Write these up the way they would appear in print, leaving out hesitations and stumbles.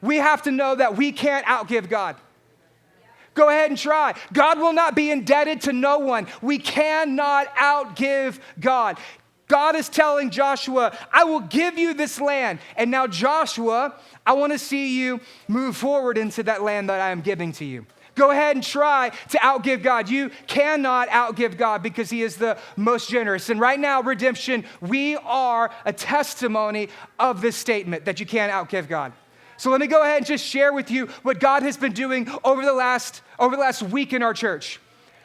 we have to know that we can't outgive God. Go ahead and try. God will not be indebted to no one. We cannot outgive God. God is telling Joshua, I will give you this land. And now Joshua, I want to see you move forward into that land that I am giving to you. Go ahead and try to outgive God. You cannot outgive God because he is the most generous. And right now, Redemption, we are a testimony of this statement that you can't outgive God. So let me go ahead and just share with you what God has been doing over the last week in our church.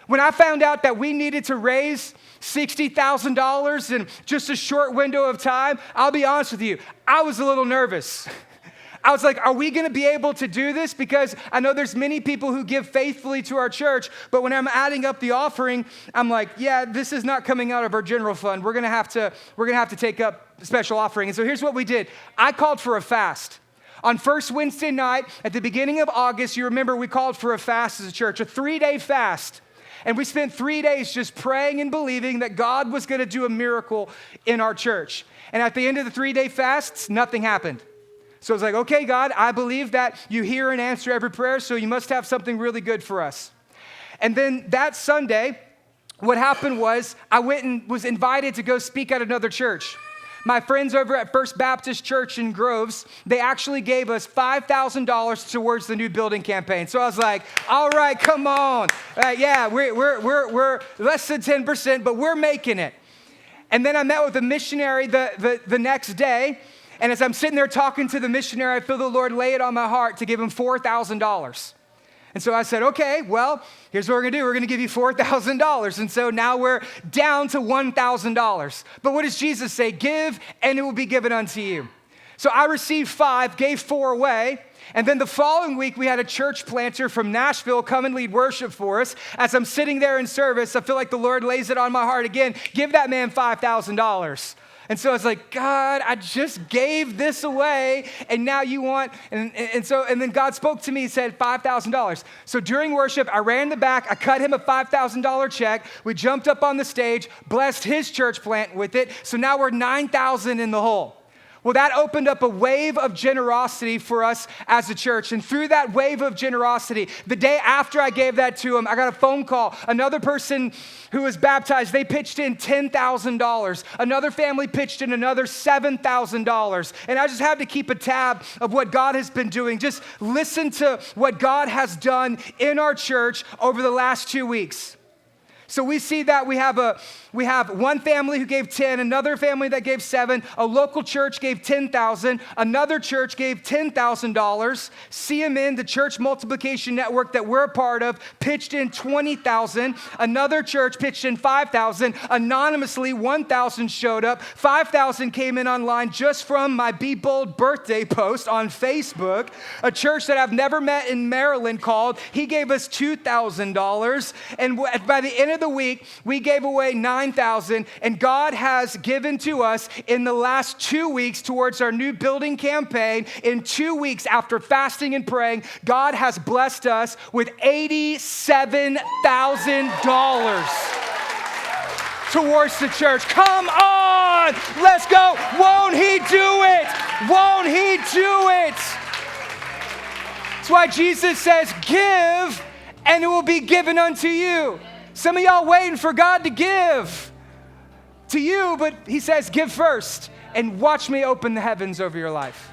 When I found out that we needed to raise $60,000 in just a short window of time, I'll be honest with you, I was a little nervous. I was like, are we going to be able to do this? Because I know there's many people who give faithfully to our church, but when I'm adding up the offering, I'm like, yeah, this is not coming out of our general fund. We're going to have to take up special offering. And so here's what we did. I called for a fast. On first Wednesday night, at the beginning of August, you remember we called for a fast as a church, a 3-day fast. And we spent 3 days just praying and believing that God was going to do a miracle in our church. And at the end of the 3-day fasts, nothing happened. So I was like, okay, God, I believe that you hear and answer every prayer, so you must have something really good for us. And then that Sunday, what happened was I went and was invited to go speak at another church. My friends over at First Baptist Church in Groves, they actually gave us $5,000 towards the new building campaign. So I was like, all right, come on. Yeah, we're less than 10%, but we're making it. And then I met with a missionary the next day. And as I'm sitting there talking to the missionary, I feel the Lord lay it on my heart to give him $4,000. And so I said, okay, well, here's what we're going to do. We're going to give you $4,000. And so now we're down to $1,000. But what does Jesus say? Give, and it will be given unto you. So I received 5, gave 4 away. And then the following week, we had a church planter from Nashville come and lead worship for us. As I'm sitting there in service, I feel like the Lord lays it on my heart again. Give that man $5,000. And so I was like, God, I just gave this away, and now you want, and then God spoke to me and said $5,000. So during worship, I ran in the back, I cut him a $5,000 check, we jumped up on the stage, blessed his church plant with it, so now we're $9,000 in the hole. Well, that opened up a wave of generosity for us as a church. And through that wave of generosity, the day after I gave that to him, I got a phone call. Another person who was baptized, they pitched in $10,000. Another family pitched in another $7,000. And I just had to keep a tab of what God has been doing. Just listen to what God has done in our church over the last 2 weeks. So we see that we have one family who gave 10, another family that gave 7, a local church gave 10,000, another church gave $10,000, CMN, the church multiplication network that we're a part of, pitched in 20,000, another church pitched in 5,000, anonymously 1,000 showed up, 5,000 came in online just from my Be Bold birthday post on Facebook, a church that I've never met in Maryland called, he gave us $2,000, and by the end of the week, we gave away $9,000, and God has given to us in the last 2 weeks towards our new building campaign. In 2 weeks after fasting and praying, God has blessed us with $87,000 towards the church. Come on, let's go. Won't he do it? Won't he do it? That's why Jesus says, give, and it will be given unto you. Some of y'all waiting for God to give to you, but he says, give first and watch me open the heavens over your life.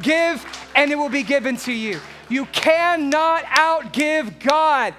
Give and it will be given to you. You cannot outgive God.